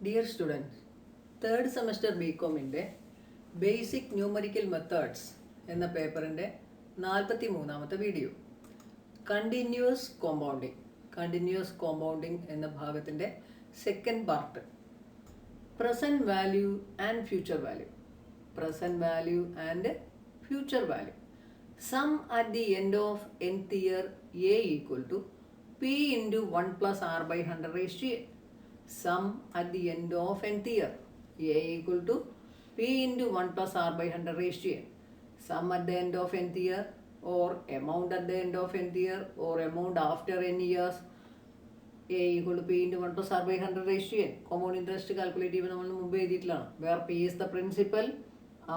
Dear students, third semester BCom-ന്റെ basic numerical methods എന്ന പേപ്പറിൻ്റെ 43ാമത്തെ വീഡിയോ. കണ്ടിന്യൂസ് കോമ്പൗണ്ടിങ് എന്ന ഭാഗത്തിൻ്റെ second part. Present value and future value. Sum at the end of nth year a equal to p into 1 plus r by 100 raised to a. Sum at the end of nth year a equal to p into 1 plus r by 100 raised to a. Sum at the end of nth year or amount at the end of nth year or amount after n years a equal to p into 1 plus r by 100 raised to a. Compound interest calculate ചെയ്യുമ്പോൾ നമ്മൾ മുമ്പ് എഴുതിയിട്ടില്ലാണ്. Where p is the principal,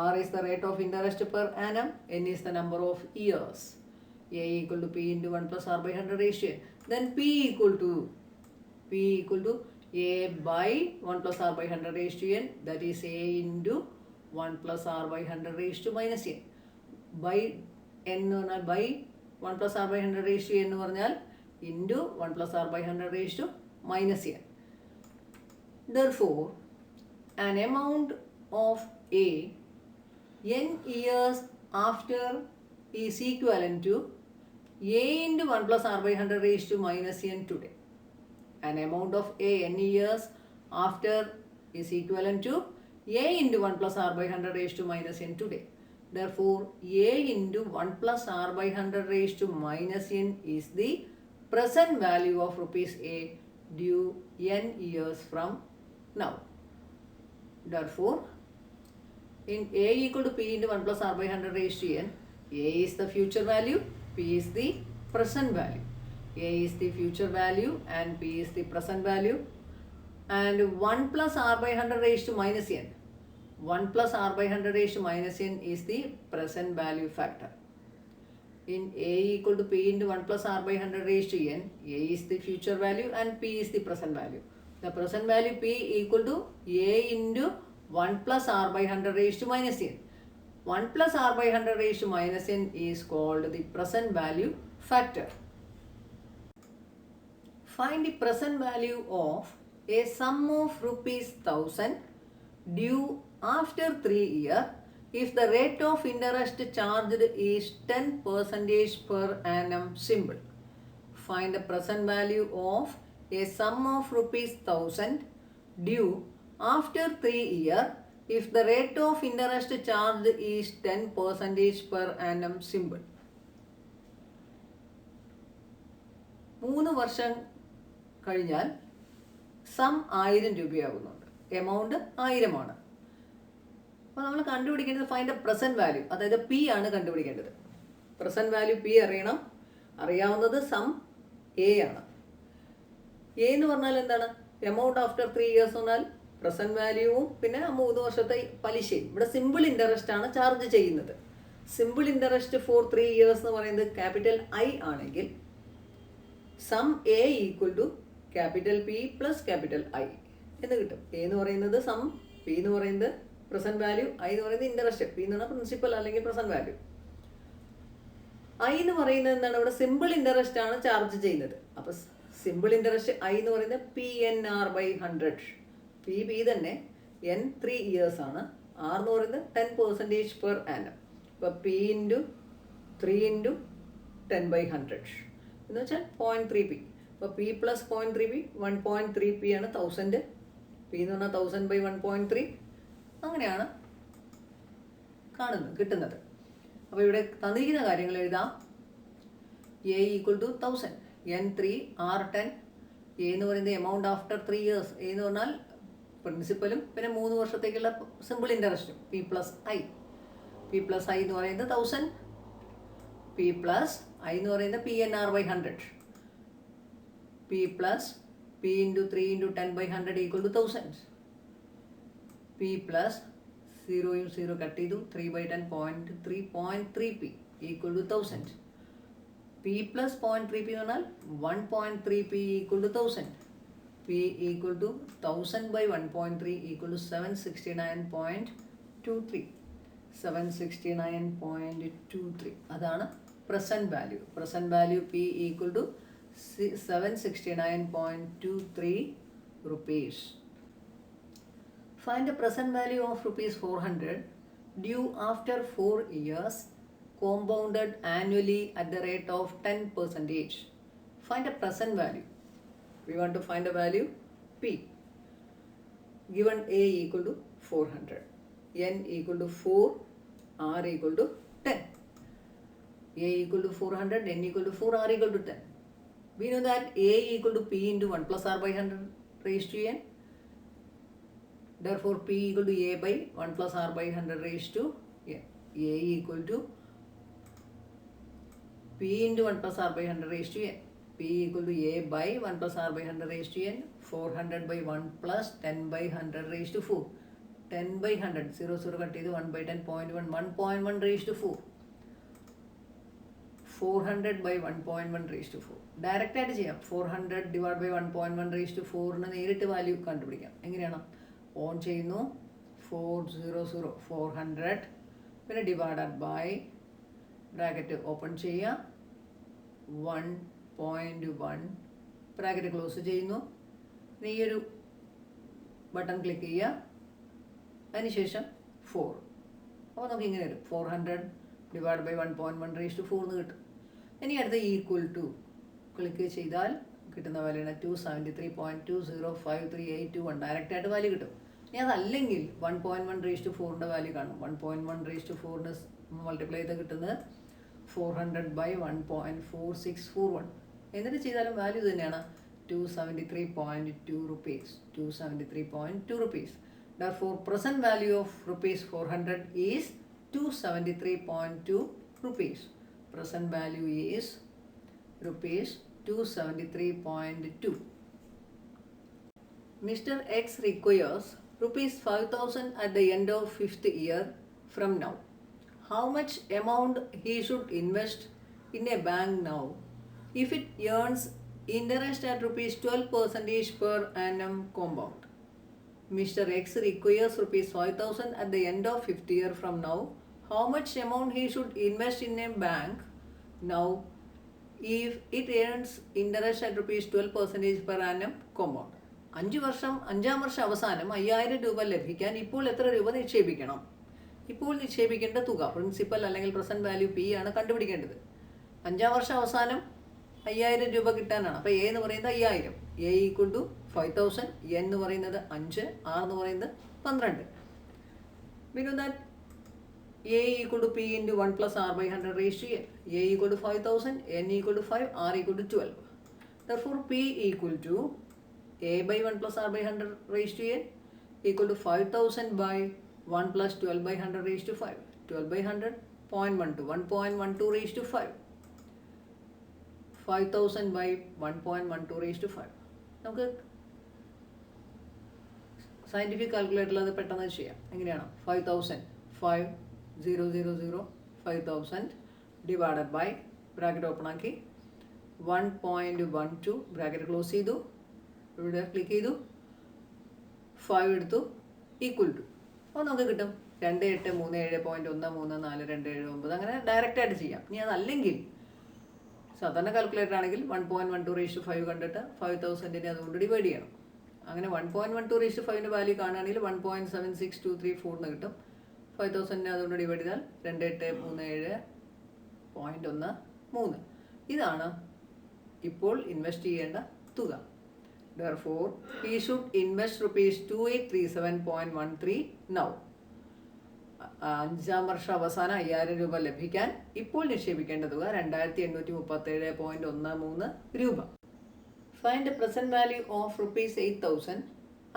r is the rate of interest per annum, n is the number of years. A equal to p into 1 plus r by 100 raised to a. Then p equal to a by 1 plus r by 100 raised to n, that is a into 1 plus r by 100 raised to minus n. By n എന്ന് പറഞ്ഞാൽ by 1 plus r by 100 raised to n എന്ന് പറഞ്ഞാൽ into 1 plus r by 100 raised to minus n. Therefore, an amount of a n years after is equivalent to a into 1 plus r by 100 raised to minus n today. An amount of a n years after is equivalent to a into 1 plus r by 100 raised to minus n today. Therefore, a into 1 plus r by 100 raised to minus n is the present value of rupees a due n years from now. Therefore, in a equal to p into 1 plus r by 100 raised to n, a is the future value, p is the present value. A is the future value and p is the present value. And 1 plus r by 100 raised to minus n. 1 plus r by 100 raised to minus n is the present value factor. In a equal to p into 1 plus r by 100 raised to n, a is the future value and p is the present value. The present value p equal to a into 1 plus r by 100 raised to minus n. 1 plus r by 100 raised to minus n is called the present value factor. Find the present value of a sum of rupees 1000 due after 3 years if the rate of interest charged is 10% per annum simple. Find the present value of a sum of rupees 1000 due after 3 years if the rate of interest charged is 10% per annum simple. 3 വർഷം കഴിഞ്ഞാൽ some 1000 രൂപയാകുന്നുണ്ട്. Amount 1000 ആണ്. അപ്പോൾ നമ്മൾ കണ്ടുപിടിക്കേണ്ടത് find the present value, അതായത് P ആണ് കണ്ടുപിടിക്കേണ്ടത്. Present value P അറിയണം. അറിയാവുന്നത് സം എ ആണ്. എ എന്ന് പറഞ്ഞാൽ എന്താണ്? എമൗണ്ട് ആഫ്റ്റർ 3 ഇയേഴ്സ് എന്നാൽ പ്രസൻറ്റ് വാല്യൂവും പിന്നെ 3 വർഷത്തെ പലിശയും. ഇവിടെ സിമ്പിൾ ഇൻട്രസ്റ്റ് ആണ് ചാർജ് ചെയ്യുന്നത്. സിമ്പിൾ ഇൻട്രസ്റ്റ് ഫോർ 3 ഇയേഴ്സ് എന്ന് പറയുന്നത് ക്യാപിറ്റൽ ഐ ആണെങ്കിൽ sum A equal to capital P plus capital I എന്ന് കിട്ടും. എ എന്ന് പറയുന്നത് സം, പി എന്ന് പറയുന്നത് പ്രസൻറ്റ് വാല്യൂ, ഐ എന്ന് പറയുന്നത് ഇൻട്രസ്റ്റ്. പി എന്ന് പറഞ്ഞാൽ പ്രിൻസിപ്പൽ അല്ലെങ്കിൽ പ്രസൻറ്റ് വാല്യൂ. ഐ എന്ന് പറയുന്നത് എന്താണ്? ഇവിടെ സിമ്പിൾ ഇൻട്രസ്റ്റ് ആണ് ചാർജ് ചെയ്യുന്നത്. അപ്പോൾ സിമ്പിൾ ഇൻട്രസ്റ്റ് ഐ എന്ന് പറയുന്നത് P N R by 100. P തന്നെ എൻ 3 ഇയേഴ്സ് ആണ്. ആർ എന്ന് പറയുന്നത് 10% പെർ ആനം. ഇപ്പോൾ പി ഇൻറ്റു 3 ഇൻറ്റു 10/100 എന്ന് വെച്ചാൽ 0.3p. അപ്പോൾ പി പ്ലസ് 0.3p 1.3p ആണ് 1000. പി എന്ന് പറഞ്ഞാൽ 1000/1.3. അങ്ങനെയാണ് കിട്ടുന്നത്. അപ്പോൾ ഇവിടെ തന്നിരിക്കുന്ന കാര്യങ്ങൾ എഴുതാം. A equal to 1000, N 3, R 10. A എന്ന് പറയുന്നത് എമൗണ്ട് ആഫ്റ്റർ 3 ഇയേഴ്സ്. എ എന്ന് പറഞ്ഞാൽ പ്രിൻസിപ്പലും പിന്നെ 3 വർഷത്തേക്കുള്ള സിമ്പിൾ ഇൻട്രസ്റ്റും. P plus I. P plus I എന്ന് പറയുന്നത് 1000. പി പ്ലസ് ഐ എന്ന് പറയുന്നത് P N R by 100. P plus P into 3 into 10/100 equal to 1000. P പ്ലസ് 0 കട്ട് ചെയ്തു 3/10 0.3p equal to 1000. P plus 0.3p എന്ന് പറഞ്ഞാൽ 1.3p equal to 1000. P equal to 1000/1.3 equal to 769.23. 769.23. അതാണ് present value. Present value P equal to 769.23 rupees. Find the present value of rupees 400 due after 4 years compounded annually at the rate of 10%. Find the present value. We want to find the value P. Given A equal to 400, N equal to 4, R equal to 10. A equal to 400, N equal to 4, R equal to 10. We know that A equal to P into 1 plus R by 100 raised to N. Therefore, P equal to A by 1 plus R by 100 raised to N. A equal to P into 1 plus R by 100 raised to N. P equal to A by 1 plus R by 100 raised to N. 400 by 1 plus 10 by 100 raised to 4. 10 by 100, 0, 0 cut ചെയ്ത് 1 by 10, 0.1, 1.1 raised to 4. 400 by 1.1 raised to 4. Direct ആയിട്ട് ചെയ്യാം. 400 divide by 1.1 raised to 4 നേരിട്ട് value കണ്ടുപിടിക്കാം. എങ്ങനെയാണ്? On ചെയ്യുന്നു 400 400 പിന്നെ divided by bracket open ചെയ്യുക 1.1 bracket close ചെയ്യുന്നു. ഈ ഒരു ബട്ടൺ ക്ലിക്ക് ചെയ്യുക. അതിനുശേഷം 4. അപ്പോൾ നമുക്ക് ഇങ്ങനെ വരും 400 ഡിവൈഡ് ബൈ 1.1 raised to 4 എന്ന് കിട്ടും. ഇനി അടുത്ത ഈക്വൽ ടു ക്ലിക്ക് ചെയ്താൽ കിട്ടുന്ന വാല്യൂണ് 273.2053821. ഡയറക്റ്റായിട്ട് വാല്യൂ കിട്ടും. ഇനി അതല്ലെങ്കിൽ 1.1 raised to 4ൻ്റെ വാല്യൂ കാണും. 1.1 raised to 4ന് മൾട്ടിപ്ലൈ ചെയ്ത് കിട്ടുന്നത് 400 by 1.4641. എന്നിട്ട് ചെയ്താലും വാല്യൂ തന്നെയാണ് 273.2 rupees. 273.2 rupees. Therefore, present value of rupees 400 is 273.2 rupees. Present value is rupees 273.2. Mr. X requires rupees 5,000 at the end of 5th year from now. How much amount he should invest in a bank now if it earns interest at rupees 12% per annum compound? Mr. X requires rupees 5,000 at the end of 5th year from now. How much amount he should invest in a bank now if it earns interest at rupees 12% per annum compound? 5 വർഷം 5-ാം വർഷം അവസാനം 5000 രൂപ ലഭിക്കാൻ ഇപ്പോൾ എത്ര രൂപ നിക്ഷേപിക്കണം? ഇപ്പോൾ നിക്ഷേപിക്കേണ്ട തുക പ്രിൻസിപ്പൽ അല്ലെങ്കിൽ പ്രസന്റ് വാല്യൂ പി ആണ് കണ്ടുപിടിക്കേണ്ടത്. 5-ാം വർഷം അവസാനം 5000 രൂപ കിട്ടാനാണ്. അപ്പോൾ എ എന്ന് പറയുന്നത് 5000, എ ഈക്വൽ ടു 5000, എൻ എന്ന് പറയുന്നത് 5, ആർ എന്ന് പറയുന്നത് 12. We know that A equal to P into 1 plus R by 100 raised to N. A equal to 5000, N equal to 5, R equal to 12. Therefore, P equal to A by 1 plus R by 100 raised to N equal to 5000 by 1 plus 12 by 100 raised to 5. 12 by 100, 0.12, 1.12 raised to 5. 5000 by 1.12 raised to 5. നമുക്ക് scientific കാൽക്കുലേറ്ററിൽ അത് പെട്ടെന്ന് ചെയ്യാം. എങ്ങനെയാണ്? 5000 5000 5000 divided by bracket open ആക്കി 1.12 bracket close ചെയ്തു. ഇവിടെ click ചെയ്തു 5 എടുത്തു ഈക്വൽ ടു. അപ്പോൾ നമുക്ക് കിട്ടും 2837.134279. അങ്ങനെ ഡയറക്റ്റായിട്ട് ചെയ്യാം. ഇനി അതല്ലെങ്കിൽ സാധാരണ കാൽക്കുലേറ്റർ ആണെങ്കിൽ 1.12 raised to 5 കണ്ടിട്ട് 5000നെ അതുകൊണ്ട് ഡിവൈഡ് ചെയ്യണം. അങ്ങനെ 1.12 raised to 5ൻ്റെ വാല്യൂ കാണുകയാണെങ്കിൽ 1.76234 എന്ന് കിട്ടും. 5000നെ അതുകൊണ്ട് ഡിവൈഡ് ചെയ്താൽ 2837.13. ഇതാണ് ഇപ്പോൾ ഇൻവെസ്റ്റ് ചെയ്യേണ്ട തുക. Therefore, he should invest rupees 2837.13 now. 5-ാം വർഷം അവസാനം 5000 രൂപ ലഭിക്കാൻ ഇപ്പോൾ നിക്ഷേപിക്കേണ്ട തുക 2837.13 രൂപ. Find the present value of rupees 8000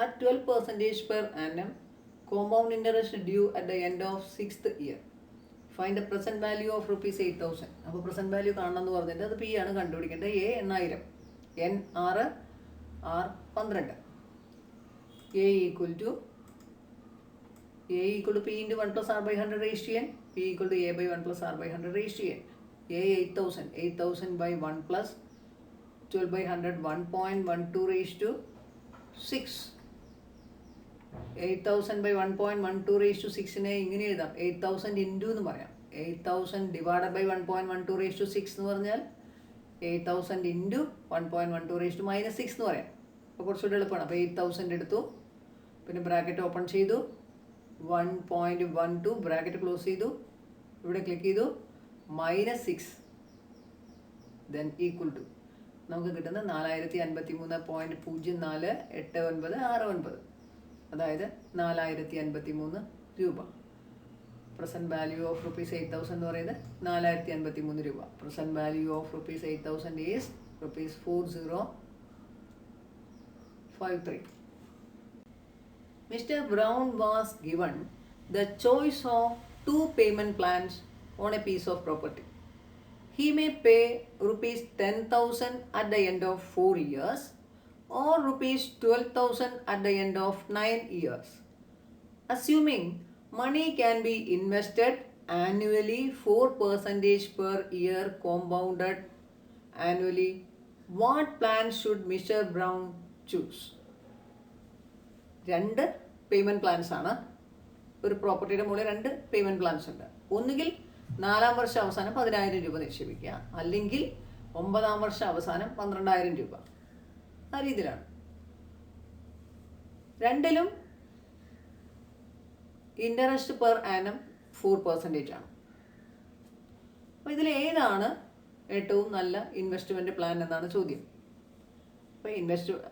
at 12% per annum compound interest due at the end of 6th year. Find the present value of rupees 8000. അപ്പോൾ പ്രസന്റ് വാല്യൂ കാണണമെന്ന് പറഞ്ഞിട്ട് അത് പി ആണ് കണ്ടുപിടിക്കേണ്ടത്. A 8000, N 6, R 12. A equal to P into 1 plus R by 100 raised to N. P equal to A by 1 plus R by 100 raised to N. A 8000 by 1 plus 12 by 100, 1.12 raised to 6. 8000 by 1.12 raised to 6നെ ഇങ്ങനെ എഴുതാം. 8000 into എന്ന് പറയാം. 8000 divided by 1.12 raised to 6 എന്ന് പറഞ്ഞാൽ 8000 into 1.12 raised to -6 എന്ന് പറയാം. അപ്പോൾ കുറച്ചുകൂടി എളുപ്പമാണ്. അപ്പോൾ 8000 എടുത്തു പിന്നെ ബ്രാക്കറ്റ് ഓപ്പൺ ചെയ്തു, 1.12 ബ്രാക്കറ്റ് ക്ലോസ് ചെയ്തു, ഇവിടെ ക്ലിക്ക് ചെയ്തു, -6 ദെൻ ഈക്വൽ ടു നമുക്ക് കിട്ടുന്ന 4053.048969, അതായത് 4053 രൂപ. പ്രസൻറ്റ് വാല്യൂ ഓഫ് റുപ്പീസ് 8,000 എന്ന് പറയുന്നത് 4053 രൂപ. Present value of rupees 8,000 is rupees 4053. Mr. Brown was given the choice of 2 payment plans on a piece of property. He may pay rupees 10,000 at the end of 4 years or rupees 12,000 at the end of 9 years. Assuming money can be invested annually 4% per year compounded annually, what plan should Mr. Brown choose? 2 payment plans ആണ്. ഒരു പ്രോപ്പർട്ടിയുടെ മുകളിൽ 2 payment plans ഉണ്ട്. ഒന്നുകിൽ 4-ാം വർഷം അവസാനം 10,000 രൂപ നിക്ഷേപിക്കുക, അല്ലെങ്കിൽ 9-ാം വർഷം അവസാനം 12,000 രൂപ. ആ രീതിയിലാണ്. രണ്ടിലും ഇൻട്രസ്റ്റ് പെർ ആനം 4% ആണ്. അപ്പോൾ ഇതിൽ ഏതാണ് ഏറ്റവും നല്ല ഇൻവെസ്റ്റ്മെൻറ്റ് പ്ലാൻ എന്നാണ് ചോദ്യം. ഇപ്പോൾ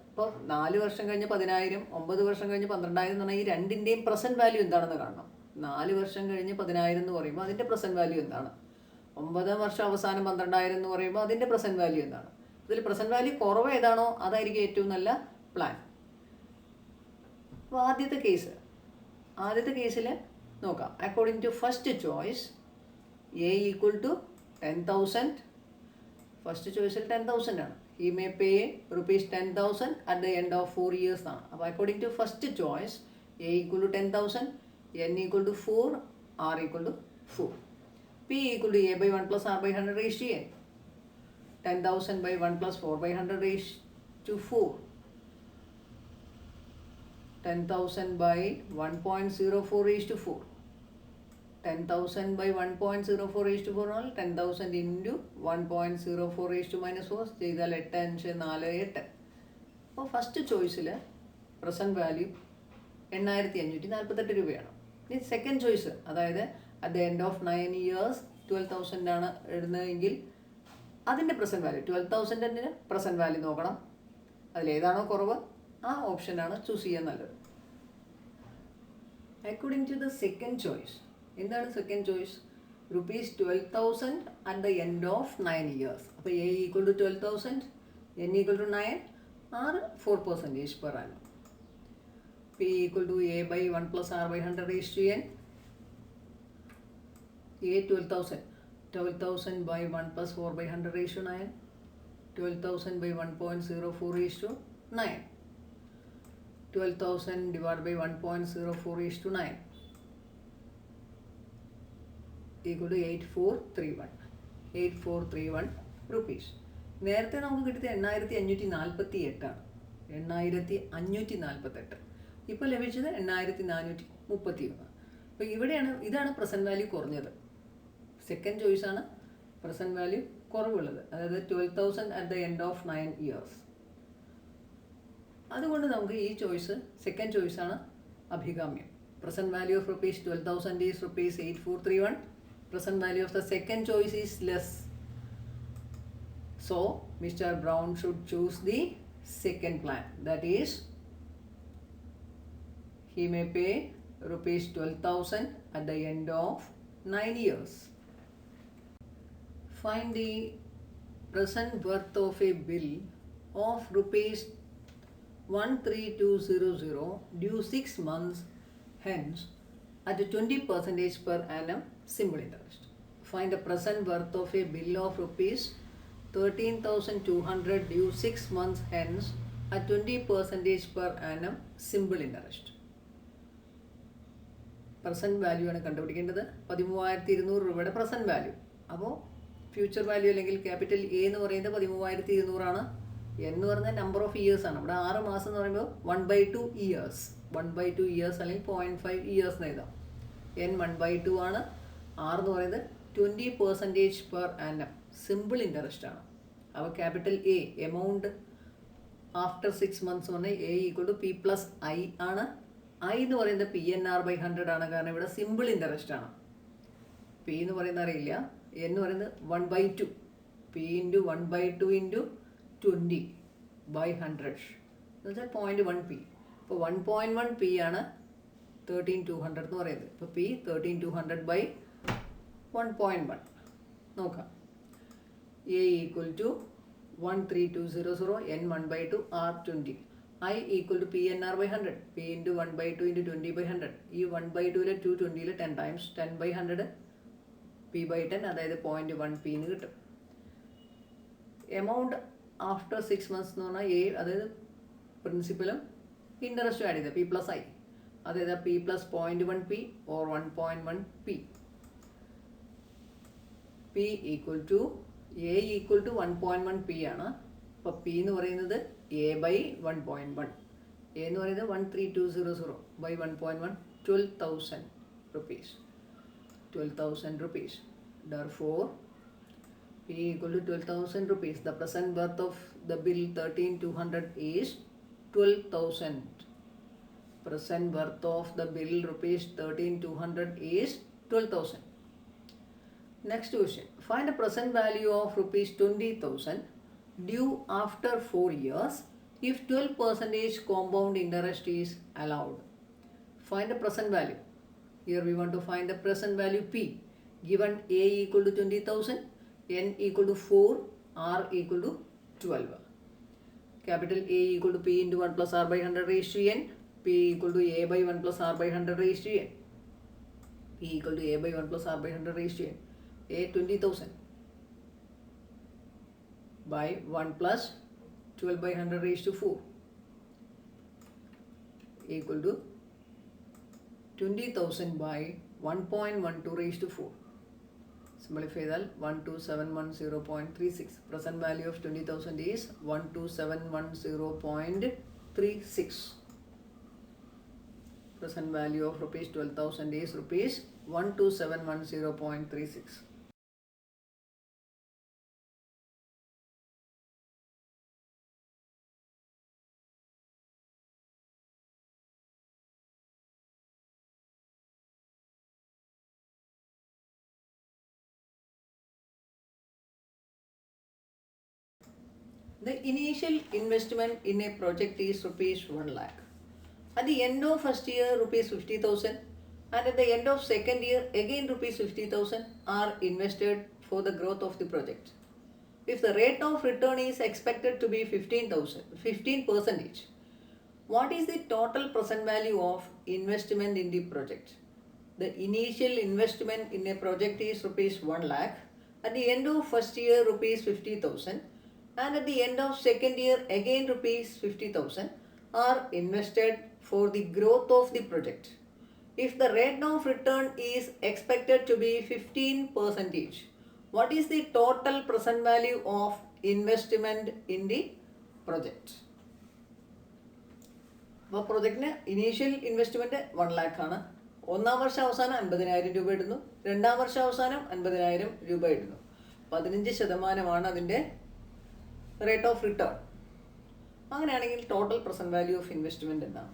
ഇപ്പോൾ 4 വർഷം കഴിഞ്ഞ് 10,000, 9 വർഷം കഴിഞ്ഞ് 12,000 എന്ന് പറഞ്ഞാൽ ഈ രണ്ടിൻ്റെയും പ്രസൻറ്റ് വാല്യൂ എന്താണെന്ന് കാണണം. 4 വർഷം കഴിഞ്ഞ് 10,000 എന്ന് പറയുമ്പോൾ അതിൻ്റെ പ്രസൻറ്റ് വാല്യൂ എന്താണ്, 9-ാം വർഷം അവസാനം 12,000 എന്ന് പറയുമ്പോൾ അതിൻ്റെ പ്രസൻറ്റ് വാല്യൂ എന്താണ്. ഇതിൽ പ്രസൻറ്റ് വാല്യൂ കുറവ് ഏതാണോ അതായിരിക്കും ഏറ്റവും നല്ല പ്ലാൻ. അപ്പോൾ ആദ്യത്തെ കേസിൽ നോക്കാം. According to first choice A equal to 10,000. First ചോയ്സിൽ 10,000 ആണ്. He may pay rupees 10,000 at the end of 4 years ആണ്. അപ്പോൾ according to first choice A equal to 10,000, n equal to 4, r equal to 4. P equal to a by 1 plus r by 100 raised to n. 10,000 by 1 plus 4 by 100 raised to 4. 10,000 by 1.04 raised to 4. 10,000 by 1.04 raised to 4 ആണ്. 10,000 into 1.04 raised to -4 ചെയ്താൽ 8,548. അപ്പോൾ first ചോയ്സിൽ present value 8,548 രൂപയാണ്. ഇനി second choice, അതായത് at the end of 9 years 12,000 ആണ് ഇടുന്നതെങ്കിൽ അതിൻ്റെ present value 12,000 present value നോക്കണം. അതിലേതാണോ കുറവ് ആ ഓപ്ഷനാണ് ചൂസ് ചെയ്യാൻ നല്ലത്. According to the second choice, എന്താണ് second choice? Rupees 12,000 at the end of 9 years. അപ്പോൾ A equal to 12,000, n equal to 9, r 4% per annum. P equal to a by 1 plus r by 100 raised to n. a 12,000 by 1 plus 4 by 100 raised to 9. 12,000 by 1.04 raised to 9. 12,000 divided by 1.04 raised to 9 equal to 8431 rupees. നേരത്തെ നമുക്ക് കിട്ടിയത് 8,548 ആണ്. 8,548. ഇപ്പോൾ ലഭിച്ചത് 8,431. അപ്പോൾ ഇതാണ് present value കുറഞ്ഞത്. Second ചോയ്സാണ് present value കുറവുള്ളത്, അതായത് 12,000 at the end of 9 years. അതുകൊണ്ട് നമുക്ക് ഈ ചോയ്സ്, സെക്കൻഡ് ചോയ്സാണ് അഭികാമ്യം. Present value of rupees 12,000 is rupees 8431. Present value of the second choice is less. So, Mr. Brown should choose the second plan. That is, he may pay rupees 12,000 at the end of 9 years. Find the present worth of a bill of rupees 13200 due 6 months hence at 20% per annum simple interest. Find the present worth of a bill of rupees 13,200 due 6 months hence at 20% per annum simple interest. Present value ആണ് കണ്ടുപിടിക്കേണ്ടത്. 13,200 രൂപയുടെ present value. അപ്പോൾ future value അല്ലെങ്കിൽ capital A എന്ന് പറയുന്നത് 13,200 ആണ്. എന്ന് പറഞ്ഞാൽ നമ്പർ ഓഫ് ഇയേഴ്സ് ആണ്. ഇവിടെ 6 മാസം എന്ന് പറയുമ്പോൾ 1/2 years. 1/2 years അല്ലെങ്കിൽ 0.5 years എന്ന് എഴുതാം. n 1/2 ആണ്. r എന്ന് പറയുന്നത് 20% per annum സിമ്പിൾ ഇൻട്രസ്റ്റ് ആണ്. അപ്പോൾ capital A amount after 6 months പറഞ്ഞാൽ A equal to P plus I ആണ്. ഐ എന്ന് പറയുന്നത് PNR/100 ആണ്, കാരണം ഇവിടെ സിമ്പിൾ ഇൻട്രസ്റ്റ് ആണ്. പി എന്ന് പറയുന്നത് അറിയില്ല, എന്ന് പറയുന്നത് 1/2. P × 1/2 × 20/100 എന്ന് വെച്ചാൽ 0.1p. ഇപ്പോൾ 1.1p ആണ് 13,200 എന്ന് പറയുന്നത്. ഇപ്പോൾ P 13,200/1.1 നോക്കാം. A = 13200 N 1/2 R 20. I = PNR/100. P × 1/2 × 20/100. ഈ 1/2 220 10 times 10/100 P/10, അതായത് 0.1p എന്ന് കിട്ടും. എമൗണ്ട് ആഫ്റ്റർ 6 months എന്ന് പറഞ്ഞാൽ A, അതായത് പ്രിൻസിപ്പലും ഇൻട്രസ്റ്റും ആഡ് ചെയ്ത് P+I, അതായത് P + 0.1p or 1.1p. P = A = 1.1p ആണ്. അപ്പോൾ P എന്ന് പറയുന്നത് A/1.1. A എന്ന് പറയുന്നത് 13200/1.1, 12,000 rupees. 12,000 rupees. Therefore, P = 12,000 rupees. The present worth of the bill 13,200 is 12,000. Present worth of the bill rupees 13,200 is 12,000. Next question. Find the present value of rupees 20,000 due after 4 years if 12% compound interest is allowed. Find the present value. Here we want to find the present value P. Given A = 20,000, N = 4, R = 12. Capital A = P × 1 + R/100 raised to N. P = A/1 + R/100 raised to N. P = A/1 + R/100 raised to N. A 20,000 by 1 plus 12/100 raised to 4 equal to 20,000 by 1.12 raised to 4. Simplify that. 12,710.36. Present value of 20,000 is 12,710.36. Present value of rupees 12,000 is rupees 12,710.36. The initial investment in a project is rupees 1 lakh. At the end of first year, rupees 50,000, and at the end of second year, again rupees 50,000 are invested for the growth of the project. If the rate of return is expected to be 15%, what is the total present value of investment in the project? The initial investment in a project is rupees 1 lakh. At the end of first year, rupees 50,000. And at the end of second year, again rupees 50,000 are invested for the growth of the project. If the rate of return is expected to be 15%, what is the total present value of investment in the project? അപ്പോൾ പ്രൊജക്റ്റിന് initial investment 1 lakh ആണ്. ഒന്നാം വർഷം അവസാനം 50,000 രൂപ ഇടുന്നു, രണ്ടാം വർഷം അവസാനം 50,000 രൂപ ഇടുന്നു. 15% അതിൻ്റെ റേറ്റ് ഓഫ് റിട്ടേൺ. അങ്ങനെയാണെങ്കിൽ total present value of investment എന്താണ്?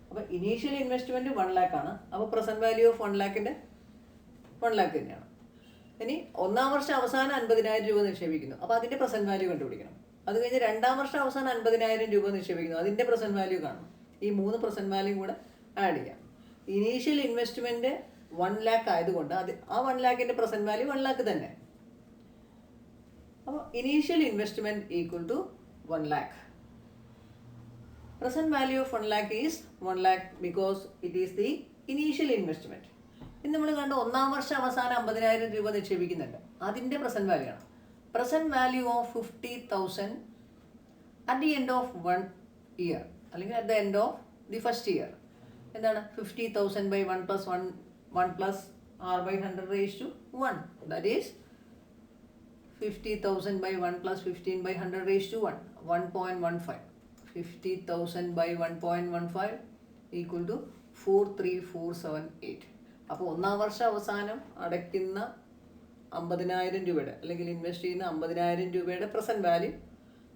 അപ്പോൾ ഇനീഷ്യൽ ഇൻവെസ്റ്റ്മെൻറ്റ് 1 lakh ആണ്. അപ്പോൾ പ്രസൻറ്റ് വാല്യൂ ഓഫ് 1 lakhൻ്റെ 1 lakh തന്നെയാണ്. ഇനി ഒന്നാം വർഷം അവസാനം 50,000 രൂപ നിക്ഷേപിക്കുന്നു, അപ്പോൾ അതിൻ്റെ പ്രസൻറ്റ് വാല്യൂ കണ്ടുപിടിക്കണം. അത് കഴിഞ്ഞ് രണ്ടാം വർഷം അവസാനം 50,000 രൂപ നിക്ഷേപിക്കുന്നു, അതിൻ്റെ പ്രസൻറ്റ് വാല്യൂ കാണണം. ഈ 3 പ്രസൻറ്റ് വാല്യൂ കൂടെ ആഡ് ചെയ്യാം. ഇനീഷ്യൽ ഇൻവെസ്റ്റ്മെൻറ്റ് 1 lakh ആയതുകൊണ്ട് ആ 1 lakhൻ്റെ പ്രസൻറ്റ് വാല്യൂ 1 lakh തന്നെ. അപ്പോൾ initial investment equal to 1 lakh. Present value of 1 lakh is 1 lakh because it is the initial investment. ഇന്ന് നമ്മൾ കണ്ട ഒന്നാം വർഷം അവസാനം 50,000 രൂപ നിക്ഷേപിക്കുന്നുണ്ട്, അതിൻ്റെ പ്രസൻറ്റ് വാല്യൂ ആണ്. Present value of 50,000 at the end of 1 year അല്ലെങ്കിൽ at the end of the first year എന്താണ്? 50,000 by 1 plus 1 plus R/100 raised to 1. That is 50,000 by 1 plus 15/100 raised to 1. 1.15. 50,000 by 1.15 equal to 43478. അപ്പോൾ ഒന്നാം വർഷം അവസാനം അടയ്ക്കുന്ന 50,000 രൂപയുടെ അല്ലെങ്കിൽ ഇൻവെസ്റ്റ് ചെയ്യുന്ന 50,000 രൂപയുടെ പ്രസൻറ്റ് വാല്യൂ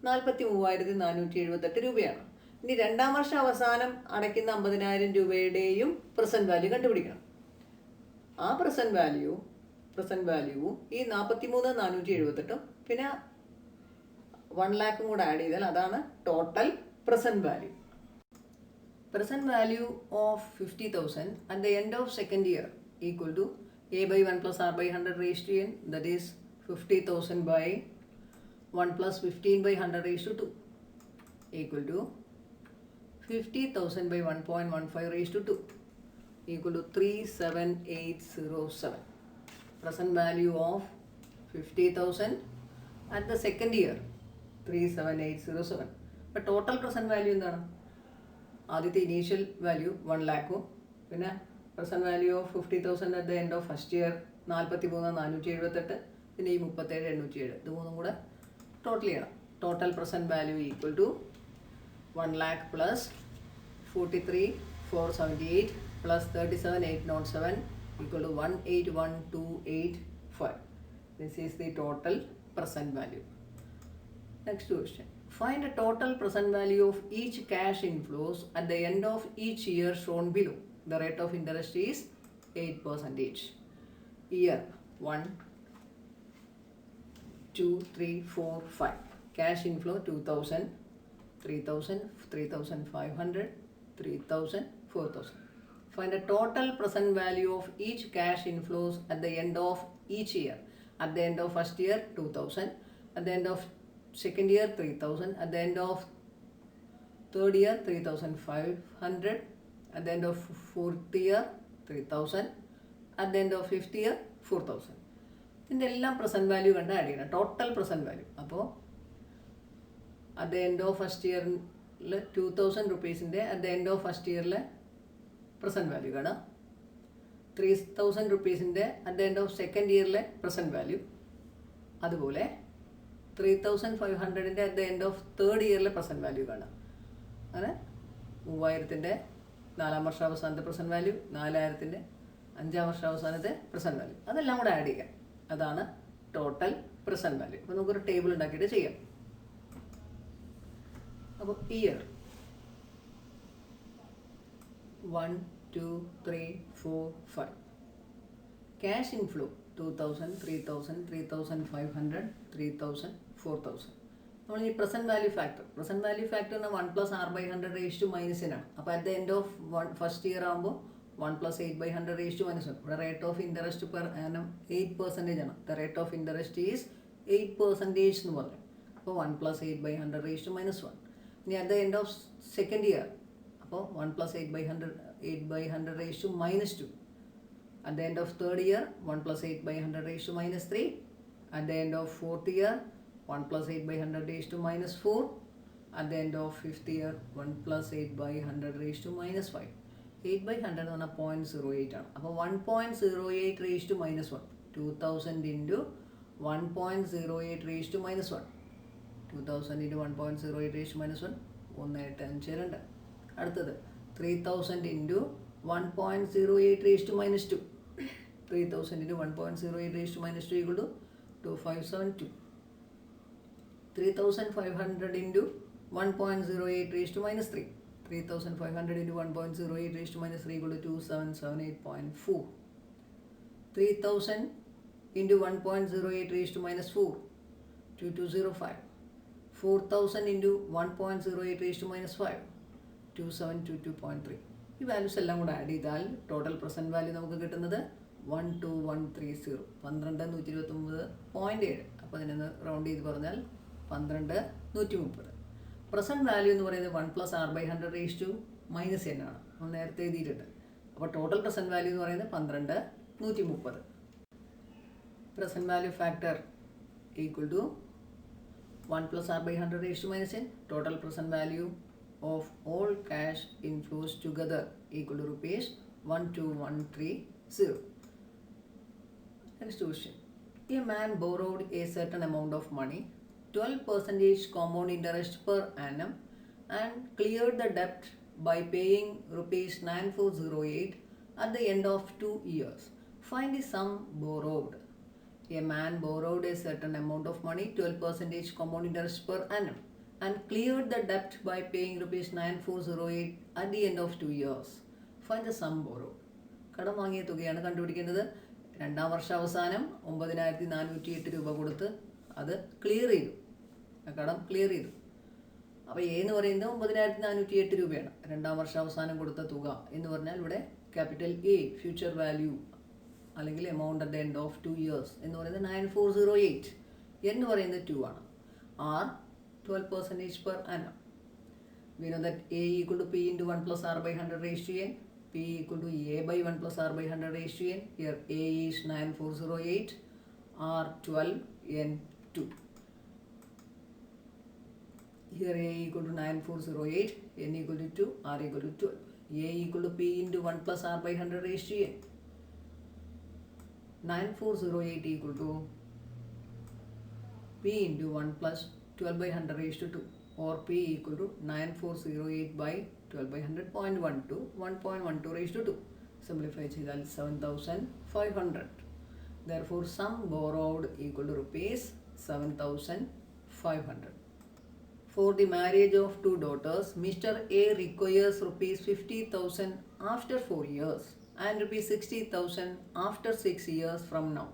43,478 രൂപയാണ്. ഇനി രണ്ടാം വർഷം അവസാനം അടയ്ക്കുന്ന 50,000 രൂപയുടെയും പ്രസന്റ് വാല്യൂ കണ്ടുപിടിക്കണം. ആ പ്രസന്റ് വാല്യൂവും ഈ 43,478 പിന്നെ 1 lakh കൂടെ ആഡ് ചെയ്താൽ അതാണ് total present value. Present value of 50,000 at the end of second year equal to a by 1 plus r by 100 raised to n, that is 50,000 by 1 plus 15 by 100 raised to 2 equal to 50,000 by 1.15 raised to 2 equal to 37807. Present value of 50,000 at the second year 37807. But total present value എന്താണ്? ആദ്യത്തെ initial value 1 lakh, പിന്നെ present value of 50,000 at the end of first year 43,478, പിന്നെ ഈ 37,807. ഇത് മൂന്നും കൂടെ total ചെയ്യണം. Total present value equal to 1 lakh plus 43,478 plus 37,807 equal to 181,285. This is the total present value. Next question. Find the total present value of each cash inflows at the end of each year shown below. The rate of interest is 8%. Year 1, 2, 3, 4, 5. Cash inflow 2,000, 3,000, 3,500, 3,000, 4,000. Find the total present value of each cash inflows at the end of each year. At the end of first year 2,000, at the end of second year 3,000, at the end of third year 3,500, at the end of fourth year 3,000, at the end of fifth year 4,000. ഇതിൻ്റെ എല്ലാം present value കണ്ട് add ചെയ്യണം. Total present value. അപ്പോൾ at the end of first ഇയറിൽ 2,000 റുപ്പീസിൻ്റെ at the end of first ഇയറിലെ present value കാണാം. 3,000 റുപ്പീസിൻ്റെ at the end of second ഇയറിലെ പ്രസൻറ്റ് വാല്യൂ. അതുപോലെ 3,500 at the end of third ഇയറിലെ പ്രസൻറ്റ് വാല്യൂ കാണാം. അങ്ങനെ 3,000 നാലാം വർഷം അവസാനത്തെ പ്രസൻറ്റ് വാല്യൂ, 4,000 അഞ്ചാം വർഷം അവസാനത്തെ പ്രസൻറ്റ് വാല്യൂ, അതെല്ലാം കൂടെ ആഡ് ചെയ്യാം. അതാണ് ടോട്ടൽ പ്രസൻറ്റ് വാല്യൂ. അപ്പോൾ നമുക്കൊരു ടേബിൾ ഉണ്ടാക്കിയിട്ട് ചെയ്യാം. അപ്പോൾ ഇയർ 1, 2, 3, 4, 5. Cash inflow 2,000, 3,000, 3,500, 3,000, 4,000. നമ്മൾ ഈ പ്രസൻറ്റ് വാല്യൂ ഫാക്ടർ എന്ന് 1 plus r by 100 raised to -n ആണ്. അപ്പോൾ at the end of first year ആകുമ്പോൾ 1 പ്ലസ് 8 by 100 റേസ്റ്റ് ടു -1. ഇവിടെ rate of interest per annum 8% ആണ്. The rate of interest is 8% എന്ന് പറഞ്ഞു. അപ്പോൾ 1 പ്ലസ് 8 by 100 റേസ്റ്റ് ടു -1. ഇനി at the end of second year അപ്പോൾ 1 plus 8 by 100 raised to -2. At the end of third year 1 plus 8 by 100 raised to -3. At the end of fourth year 1 plus 8 by 100 raised to -4. At the end of fifth year 1 plus 8 by 100 raised to -5. 8 by 100 എന്ന് പറഞ്ഞാൽ 0.08 ആണ്. അപ്പോൾ 1.08 raised to -1. 2,000 into 1.08 raised to -1. 2,000 into 1.08 raised to -1 1.852. അടുത്തത് 3,000 into 1.08 raised to -2. 3,000 into 1.08 raised to -2 equal to 2,572. 3,500 into 1.08 raised to -3. 3,500 into 1.08 raised to -3 equal to 2,778.4. 3,000 into 1.08 raised to -4, 2,205. 4,000 into 1.08 raised to -5, 2,722.3. ഈ values എല്ലാം കൂടെ add ചെയ്താൽ total present value നമുക്ക് കിട്ടുന്നത് 12,130. 12,129.7. അപ്പോൾ അതിനൊന്ന് round ചെയ്ത് പറഞ്ഞാൽ 12,130. പ്രസൻറ്റ് വാല്യൂ എന്ന് പറയുന്നത് 1 plus r by 100 raised to -n ആണ്. നമ്മൾ നേരത്തെ എഴുതിയിട്ടുണ്ട്. അപ്പോൾ ടോട്ടൽ പ്രസൻറ്റ് വാല്യൂ എന്ന് പറയുന്നത് 12,130. Present value factor equal to 1 plus r by 100 raised to -n. Total present value of all cash inflows together equal to rupees 12,130. Next question. A man borrowed a certain amount of money, 12% compound interest per annum, and cleared the debt by paying rupees 9,408 at the end of 2 years. Find the sum borrowed. A man borrowed a certain amount of money, 12% compound interest per annum, and cleared the debt by paying rupees 9408 at the end of 2 years. Find the sum borrowed. കടം വാങ്ങിയ തുകയാണ് കണ്ടുപിടിക്കേണ്ടത്. രണ്ടാം വർഷ അവസാനം 9408 രൂപ കൊടുത്ത് അത് clear ചെയ്തു, ആ കടം ക്ലിയർ ചെയ്തു. അപ്പോൾ എ എന്ന് പറയുന്നത് 9408 രൂപയാണ്. രണ്ടാം വർഷ അവസാനം കൊടുത്ത തുക എന്ന് പറഞ്ഞാൽ ഇവിടെ ക്യാപിറ്റൽ എ ഫ്യൂച്ചർ വാല്യൂ അല്ലെങ്കിൽ amount at the end of 2 years എന്ന് പറയുന്നത് 9408. എന്ന് പറയുന്നത് 2 ആണ്. R 12% per annum. We know that A equal to P into 1 plus R by 100 raised to N. P equal to A by 1 plus R by 100 raised to N. Here A is 9408, R 12, N 2. Here A equal to 9408, N equal to 2, R equal to 12. A equal to P into 1 plus R by 100 raised to N. 9408 equal to P into 1 plus 12 by 100 raised to 2, or P equal to 9408 by 12 by 100, 0.12, 1.12 raised to 2. Simplify cheyidal 7500. Therefore, sum borrowed equal to rupees 7500. For the marriage of two daughters, Mr. A requires rupees 50,000 after 4 years and rupees 60,000 after 6 years from now.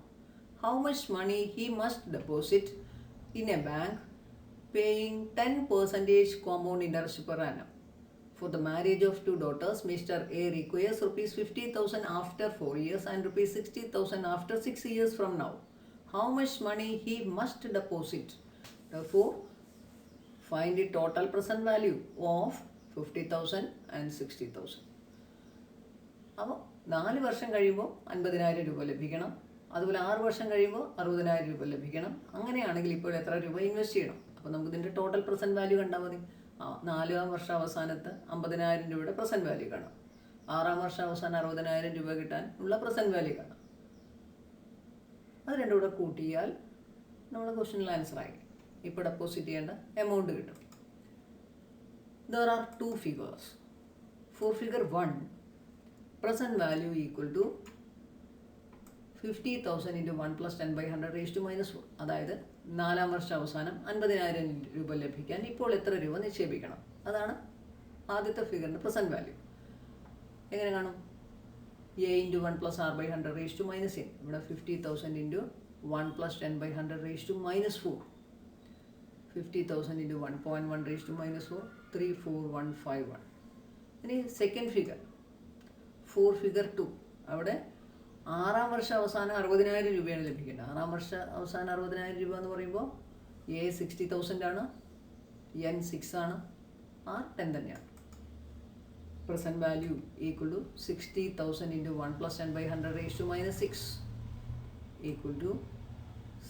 How much money he must deposit in a bank paying 10% compound interest per annum? For the marriage of two daughters, Mr. A requires rupees 50,000 after 4 years and rupees 60,000 after 6 years from now. How much money he must deposit? Therefore, find the total present value of 50,000 and 60,000. അപ്പോൾ 4 വർഷം കഴിയുമ്പോൾ 50,000 രൂപ ലഭിക്കണം. അതുപോലെ 6 വർഷം കഴിയുമ്പോൾ 60,000 രൂപ ലഭിക്കണം. അങ്ങനെയാണെങ്കിൽ ഇപ്പോൾ എത്ര രൂപ ഇൻവെസ്റ്റ് ചെയ്യണം? അപ്പോൾ നമുക്ക് ഇതിൻ്റെ ടോട്ടൽ പ്രസൻറ്റ് വാല്യൂ കണ്ടാൽ മതി. 4-ാം വർഷ അവസാനത്ത് 50,000 രൂപയുടെ പ്രസൻറ്റ് വാല്യൂ കാണാം. 6-ാം വർഷ അവസാനം 60,000 രൂപ കിട്ടാൻ ഉള്ള പ്രസൻറ്റ് വാല്യൂ കാണാം. അത് രണ്ടും കൂടെ കൂട്ടിയാൽ നമ്മുടെ ക്വസ്റ്റ്യനിൽ ആൻസറായി. ഇപ്പോൾ ഡെപ്പോസിറ്റ് ചെയ്യേണ്ട എമൗണ്ട് കിട്ടും. There are 2 figures. For figure 1, present value equal to 50,000 into 1 plus 10 by 100 raised to minus 4. അതായത് 4-ാം വർഷ അവസാനം 50,000 രൂപ ലഭിക്കാൻ ഇപ്പോൾ എത്ര രൂപ നിക്ഷേപിക്കണം? അതാണ് ആദ്യത്തെ ഫിഗറിൻ്റെ പ്രസൻറ്റ് വാല്യൂ. എങ്ങനെ കാണും? A into 1 plus R by 100 raised to minus n. ഇവിടെ 50,000 into 1 plus 10 by 100 raised to minus 4. 50,000 into 1.1 raised to minus 4, 34151. ഇനി സെക്കൻഡ് ഫിഗർ, 4 ഫിഗർ 2. അവിടെ 6-ാം വർഷ അവസാനം 60,000 രൂപയാണ് ലഭിക്കേണ്ടത്. 6-ാം വർഷ അവസാനം 60,000 രൂപ എന്ന് പറയുമ്പോൾ A 60,000 ആണ്, N 6 ആണ്, R 10 തന്നെയാണ്. Present value equal to 60,000 into 1 plus 10 by 100 raised to minus 6 equal to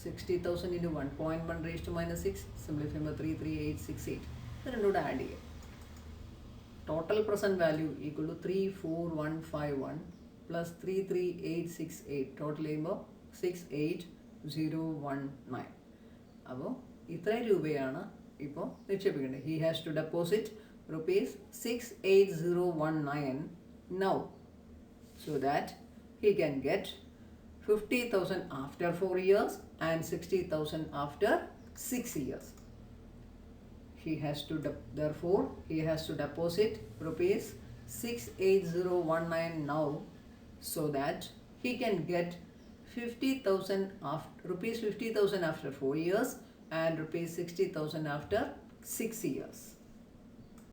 60,000 into 1.1 raised to minus 6. Simplify by 33868. ഇത് രണ്ടും കൂടെ ആഡ് ചെയ്യുക. Total present value equal to 34151 plus 33868. Total ചെയ്യുമ്പോൾ 68019. അപ്പോൾ ഇത്രയും രൂപയാണ് ഇപ്പോൾ നിക്ഷേപിക്കേണ്ടത്. He has to deposit rupees 68019 now, so that he can get 50,000 after 4 years and 60,000 after 6 years. Therefore he has to deposit rupees 68019 now, so that he can get 50,000 after 4 years and rupees 60,000 after 6 years.